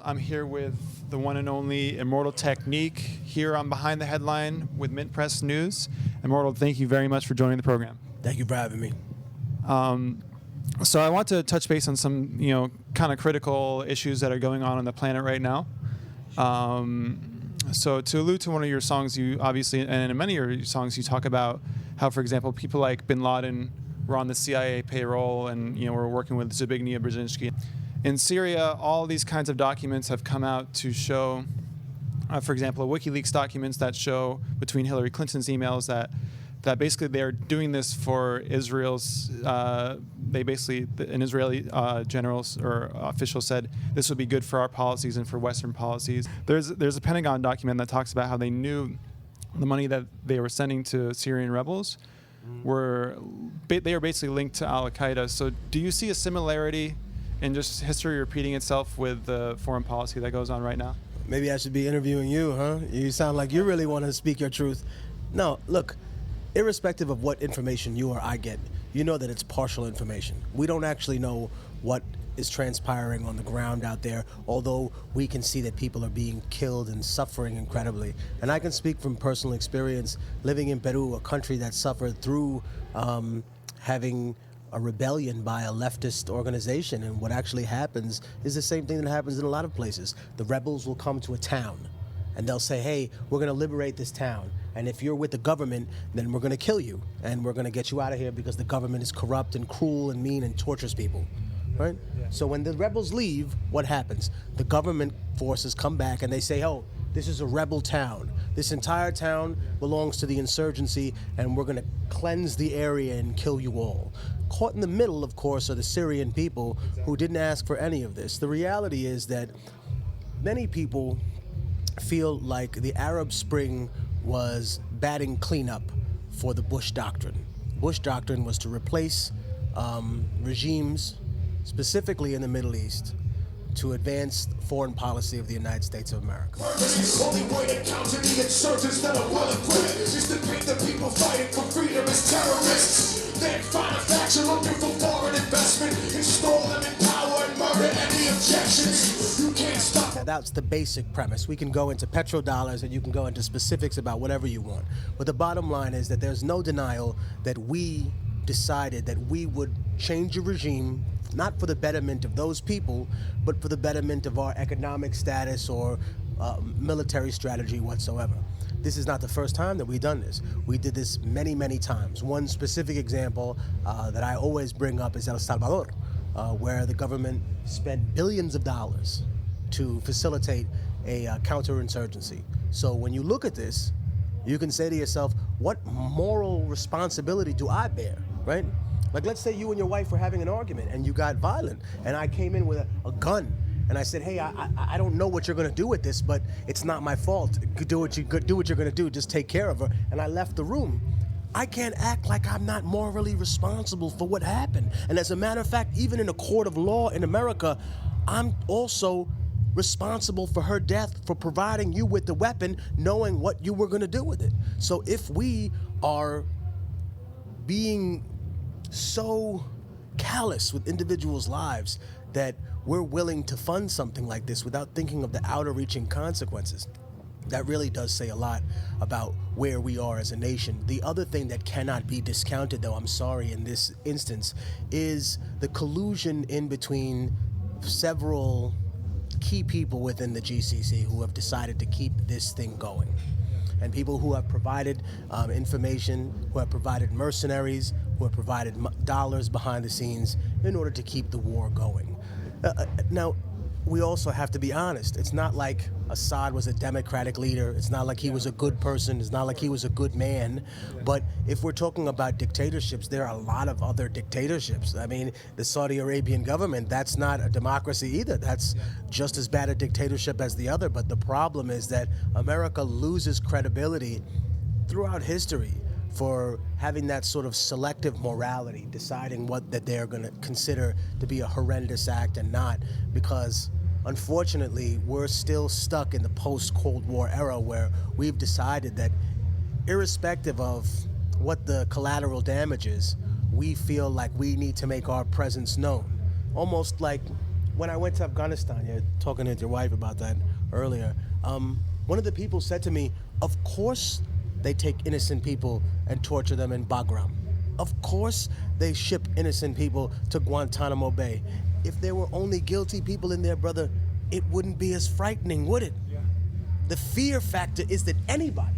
I'm here with the one and only Immortal Technique here on Behind the Headline with MintPress News. Immortal, thank you very much for joining the program. Thank you for having me. So I want to touch base on some, kind of critical issues that are going on the planet right now. So to allude to one of your songs, you obviously, and in many of your songs, you talk about how, for example, people like Bin Laden were on the CIA payroll and, were working with Zbigniew Brzezinski. In Syria, all these kinds of documents have come out to show, for example, WikiLeaks documents that show between Hillary Clinton's emails that basically they're doing this for Israel's, an Israeli general or official said this would be good for our policies and for Western policies. There's a Pentagon document that talks about how they knew the money that they were sending to Syrian rebels they were basically linked to Al-Qaeda. So do you see a similarity in just history repeating itself with the foreign policy that goes on right now? Maybe I should be interviewing you, huh? You sound like you really want to speak your truth. No, look, irrespective of what information you or I get, you know that it's partial information. We don't actually know what is transpiring on the ground out there, although we can see that people are being killed and suffering incredibly. And I can speak from personal experience living in Peru, a country that suffered through having a rebellion by a leftist organization, and what actually happens is the same thing that happens in a lot of places. The rebels will come to a town and they'll say, hey, we're going to liberate this town, and if you're with the government, then we're going to kill you and we're going to get you out of here because the government is corrupt and cruel and mean and tortures people, right? Yeah. So when the rebels leave, what happens? The government forces come back and they say, oh, this is a rebel town. This entire town belongs to the insurgency, and we're going to cleanse the area and kill you all. Caught in the middle, of course, are the Syrian people who didn't ask for any of this. The reality is that many people feel like the Arab Spring was batting cleanup for the Bush Doctrine. Bush Doctrine was to replace regimes, specifically in the Middle East, to advance foreign policy of the United States of America. The only way to counter the insurgents that are well equipped is to paint the people fighting for freedom as terrorists. Then find a faction looking for foreign investment, install them in power and murder any objections. You can't stop. Now, that's the basic premise. We can go into petrodollars and you can go into specifics about whatever you want. But the bottom line is that there's no denial that we decided that we would change a regime, not for the betterment of those people, but for the betterment of our economic status or military strategy whatsoever. This is not the first time that we've done this. We did this many, many times. One specific example that I always bring up is El Salvador, where the government spent billions of dollars to facilitate a counterinsurgency. So when you look at this, you can say to yourself, what moral responsibility do I bear, right? Like, let's say you and your wife were having an argument and you got violent, and I came in with a gun and I said, hey, I don't know what you're gonna do with this, but it's not my fault. Do what you're gonna do, just take care of her. And I left the room. I can't act like I'm not morally responsible for what happened. And as a matter of fact, even in a court of law in America, I'm also responsible for her death, for providing you with the weapon, knowing what you were gonna do with it. So if we are being so callous with individuals' lives that we're willing to fund something like this without thinking of the outer-reaching consequences, that really does say a lot about where we are as a nation. The other thing that cannot be discounted, though, I'm sorry, in this instance, is the collusion in between several key people within the GCC who have decided to keep this thing going. And people who have provided information, who have provided mercenaries, who have provided dollars behind the scenes in order to keep the war going. Now, we also have to be honest. It's not like Assad was a democratic leader. It's not like he was a good person. It's not like he was a good man. But if we're talking about dictatorships, there are a lot of other dictatorships. I mean, the Saudi Arabian government, that's not a democracy either. That's just as bad a dictatorship as the other. But the problem is that America loses credibility throughout history for having that sort of selective morality, deciding what that they're going to consider to be a horrendous act and not, because unfortunately we're still stuck in the post-Cold War era where we've decided that irrespective of what the collateral damage is, we feel like we need to make our presence known. Almost like when I went to Afghanistan, you're talking to your wife about that earlier, one of the people said to me, of course they take innocent people and torture them in Bagram. Of course they ship innocent people to Guantanamo Bay. If there were only guilty people in there, brother, it wouldn't be as frightening, would it? Yeah. The fear factor is that anybody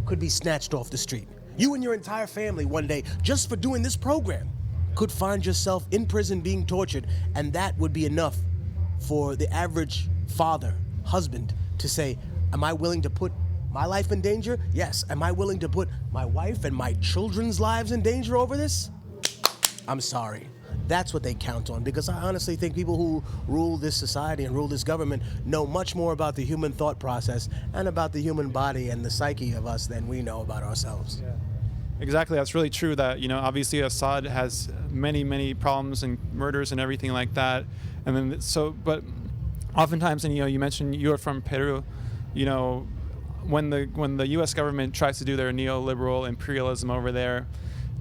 could be snatched off the street. You and your entire family one day, just for doing this program, could find yourself in prison being tortured, and that would be enough for the average father, husband, to say, am I willing to put my life in danger? Yes. Am I willing to put my wife and my children's lives in danger over this? I'm sorry. That's what they count on, because I honestly think people who rule this society and rule this government know much more about the human thought process and about the human body and the psyche of us than we know about ourselves. Yeah. Exactly, that's really true. That, you know, obviously Assad has many problems and murders and everything like that, and then but oftentimes, and you know, you mentioned you are from Peru, you know, when the U.S. government tries to do their neoliberal imperialism over there,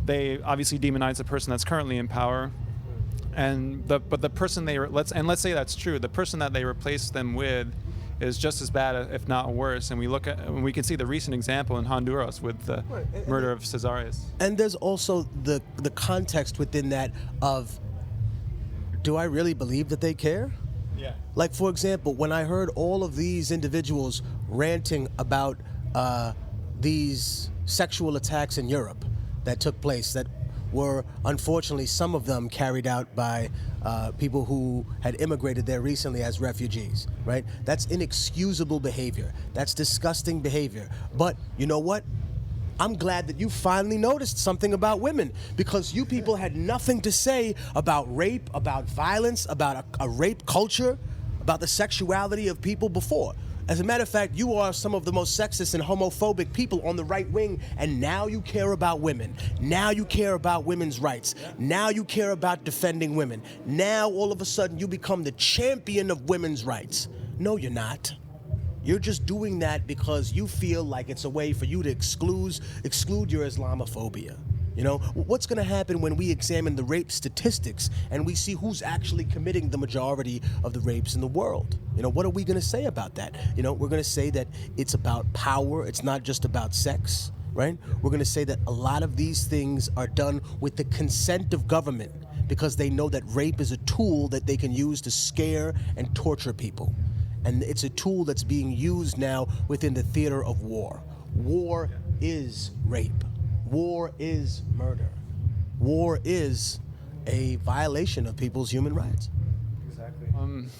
they obviously demonize the person that's currently in power, and but the person let's say that's true, the person that they replace them with is just as bad, if not worse. And we can see the recent example in Honduras with the murder of Cesares. And there's also the context within that of, do I really believe that they care? Yeah. Like, for example, when I heard all of these individuals ranting about these sexual attacks in Europe that took place, that were unfortunately some of them carried out by people who had immigrated there recently as refugees, right? That's inexcusable behavior. That's disgusting behavior. But you know what? I'm glad that you finally noticed something about women, because you people had nothing to say about rape, about violence, about a rape culture, about the sexuality of people before. As a matter of fact, you are some of the most sexist and homophobic people on the right wing, and now you care about women. Now you care about women's rights. Now you care about defending women. Now all of a sudden you become the champion of women's rights. No, you're not. You're just doing that because you feel like it's a way for you to exclude your Islamophobia. You know, what's going to happen when we examine the rape statistics and we see who's actually committing the majority of the rapes in the world? You know, what are we going to say about that? You know, we're going to say that it's about power. It's not just about sex, right? We're going to say that a lot of these things are done with the consent of government, because they know that rape is a tool that they can use to scare and torture people. And it's a tool that's being used now within the theater of war. War is rape. War is murder. War is a violation of people's human rights. Exactly.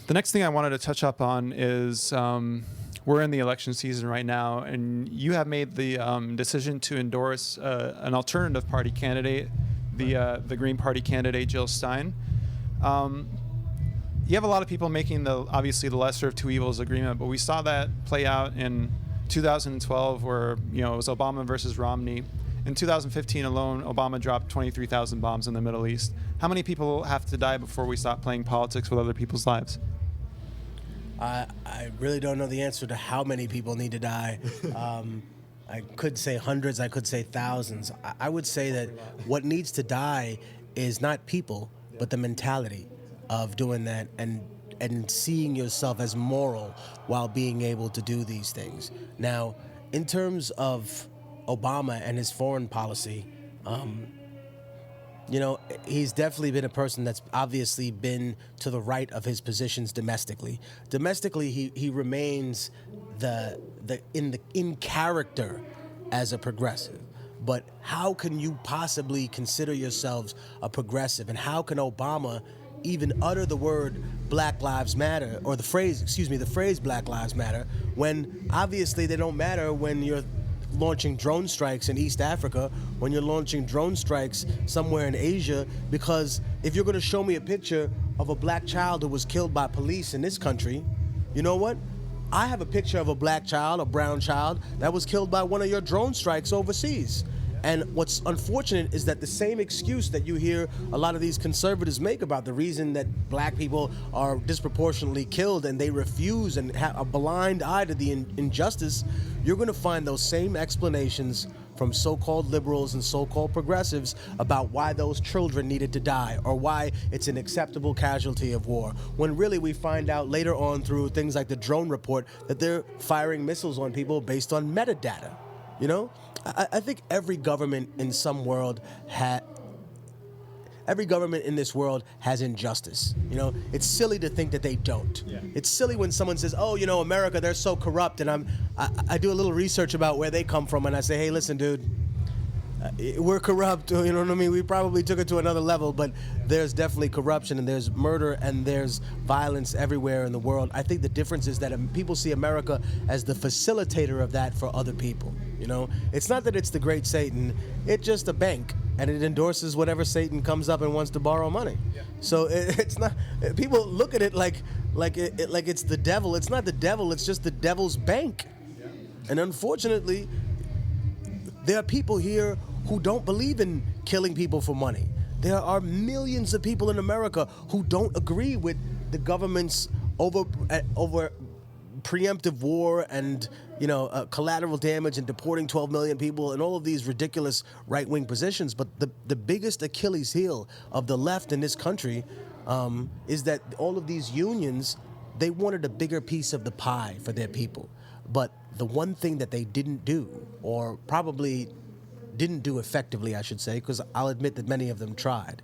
The next thing I wanted to touch up on is we're in the election season right now, and you have made the decision to endorse an alternative party candidate, the Green Party candidate, Jill Stein. You have a lot of people making obviously the lesser of two evils agreement, but we saw that play out in 2012, where, you know, it was Obama versus Romney. In 2015 alone, Obama dropped 23,000 bombs in the Middle East. How many people have to die before we stop playing politics with other people's lives? I really don't know the answer to how many people need to die. I could say hundreds, I could say thousands. I would say that what needs to die is not people, but the mentality of doing that and seeing yourself as moral while being able to do these things. Now, in terms of Obama and his foreign policy, you know, he's definitely been a person that's obviously been to the right of his positions domestically. Domestically, he remains in character as a progressive. But how can you possibly consider yourselves a progressive? And how can Obama even utter the word Black Lives Matter, or the phrase Black Lives Matter, when obviously they don't matter when you're launching drone strikes in East Africa, when you're launching drone strikes somewhere in Asia? Because if you're going to show me a picture of a black child who was killed by police in this country, you know what? I have a picture of a black child, a brown child, that was killed by one of your drone strikes overseas. And what's unfortunate is that the same excuse that you hear a lot of these conservatives make about the reason that black people are disproportionately killed, and they refuse and have a blind eye to the injustice, you're going to find those same explanations from so-called liberals and so-called progressives about why those children needed to die or why it's an acceptable casualty of war, when really we find out later on through things like the drone report that they're firing missiles on people based on metadata. You know, I think every government in some world every government in this world has injustice. You know, it's silly to think that they don't. Yeah. It's silly when someone says, "Oh, you know, America, they're so corrupt," and I do a little research about where they come from, and I say, "Hey, listen, dude, we're corrupt." You know what I mean? We probably took it to another level, but there's definitely corruption, and there's murder, and there's violence everywhere in the world. I think the difference is that people see America as the facilitator of that for other people. You know, it's not that it's the great Satan; it's just a bank. And it endorses whatever Satan comes up and wants to borrow money. Yeah. So it's not. People look at it like it's the devil. It's not the devil. It's just the devil's bank. Yeah. And unfortunately, there are people here who don't believe in killing people for money. There are millions of people in America who don't agree with the government's over preemptive war and collateral damage and deporting 12 million people and all of these ridiculous right-wing positions. But the biggest Achilles heel of the left in this country is that all of these unions, they wanted a bigger piece of the pie for their people. But the one thing that they didn't do, or probably didn't do effectively, I should say, because I'll admit that many of them tried,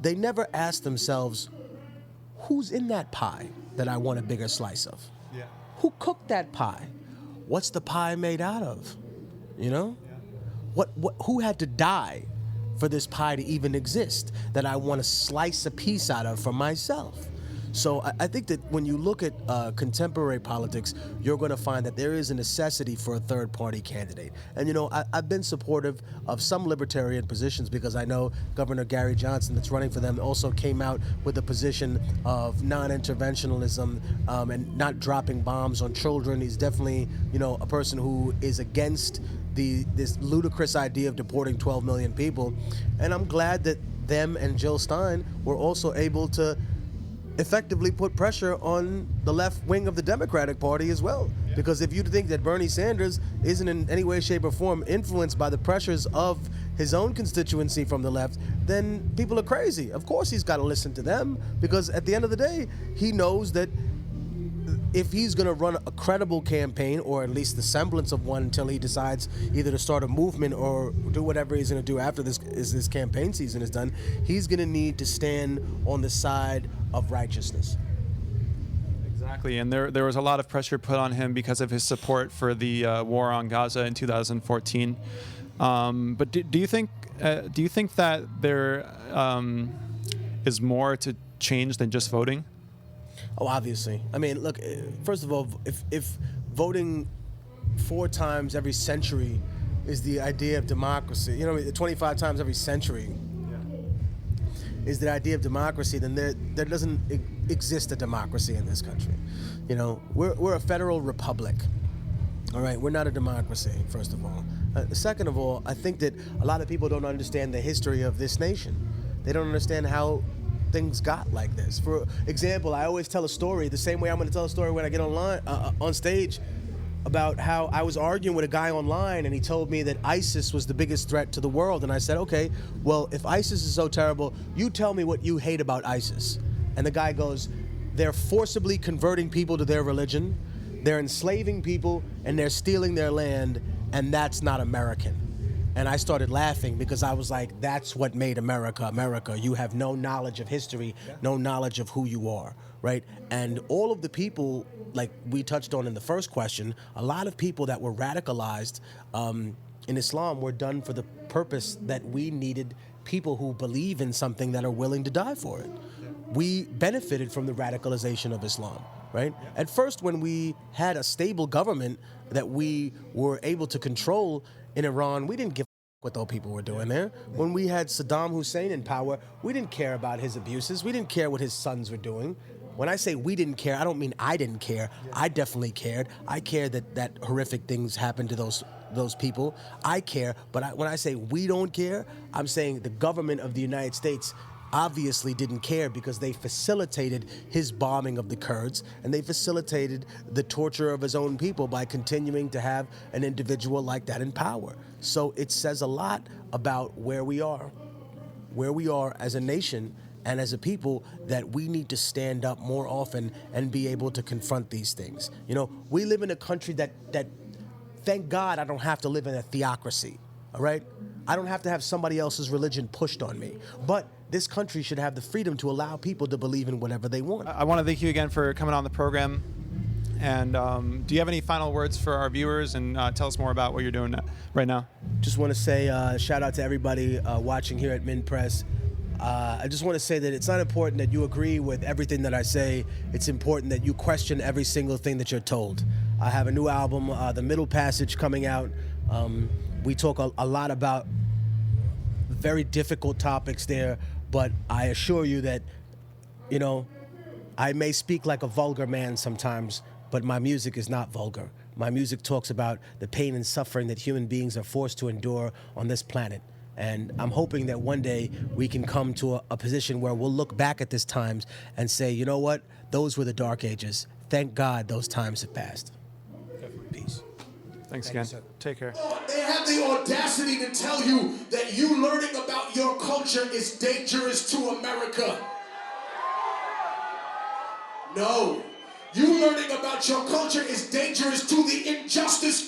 they never asked themselves, who's in that pie that I want a bigger slice of? Yeah. Who cooked that pie? What's the pie made out of? You know? Yeah. Who had to die for this pie to even exist that I want to slice a piece out of for myself? So I think that when you look at contemporary politics, you're going to find that there is a necessity for a third-party candidate. And, I've been supportive of some libertarian positions because I know Governor Gary Johnson that's running for them also came out with a position of non-interventionalism and not dropping bombs on children. He's definitely, a person who is against this ludicrous idea of deporting 12 million people. And I'm glad that them and Jill Stein were also able to effectively put pressure on the left wing of the Democratic Party as well. Yeah. Because if you think that Bernie Sanders isn't in any way, shape, or form influenced by the pressures of his own constituency from the left, then people are crazy. Of course he's got to listen to them, because at the end of the day, he knows that if he's going to run a credible campaign, or at least the semblance of one until he decides either to start a movement or do whatever he's going to do after this campaign season is done, he's going to need to stand on the side of righteousness. Exactly, and there was a lot of pressure put on him because of his support for the war on Gaza in 2014. But do you think that there is more to change than just voting? Oh, obviously. I mean, look, first of all, if voting 4 times every century is the idea of democracy, 25 times every century is the idea of democracy, then there doesn't exist a democracy in this country. We're a federal republic. All right, we're not a democracy, first of all. Second of all, I think that a lot of people don't understand the history of this nation. They don't understand how things got like this. For example, I always tell a story the same way I'm going to tell a story when I get on stage, about how I was arguing with a guy online and he told me that ISIS was the biggest threat to the world. And I said, okay, well, if ISIS is so terrible, you tell me what you hate about ISIS. And the guy goes, they're forcibly converting people to their religion, they're enslaving people, and they're stealing their land, and that's not American. And I started laughing because I was like, that's what made America America. You have no knowledge of history, no knowledge of who you are, right? And all of the people, like we touched on in the first question, a lot of people that were radicalized in Islam were done for the purpose that we needed people who believe in something that are willing to die for it. We benefited from the radicalization of Islam, right? At first, when we had a stable government that we were able to control in Iran, we didn't give what those people were doing there. When we had Saddam Hussein in power, we didn't care about his abuses. We didn't care what his sons were doing. When I say we didn't care, I don't mean I didn't care. I definitely cared. I cared that horrific things happened to those people. I care, but when I say we don't care, I'm saying the government of the United States obviously didn't care because they facilitated his bombing of the Kurds, and they facilitated the torture of his own people by continuing to have an individual like that in power. So it says a lot about where we are as a nation and as a people, that we need to stand up more often and be able to confront these things. You know, we live in a country that thank God I don't have to live in a theocracy, all right? I don't have to have somebody else's religion pushed on me. But this country should have the freedom to allow people to believe in whatever they want. I want to thank you again for coming on the program. And do you have any final words for our viewers, and tell us more about what you're doing right now? Just want to say shout out to everybody watching here at MintPress. I just want to say that it's not important that you agree with everything that I say. It's important that you question every single thing that you're told. I have a new album, The Middle Passage, coming out. We talk a lot about very difficult topics there, but I assure you that, you know, I may speak like a vulgar man sometimes, but my music is not vulgar. My music talks about the pain and suffering that human beings are forced to endure on this planet. And I'm hoping that one day we can come to a position where we'll look back at these times and say, you know what? Those were the dark ages. Thank God those times have passed. Peace. Thanks again. Take care. They have the audacity to tell you that you learning about your culture is dangerous to America. No. You learning about your culture is dangerous to the injustice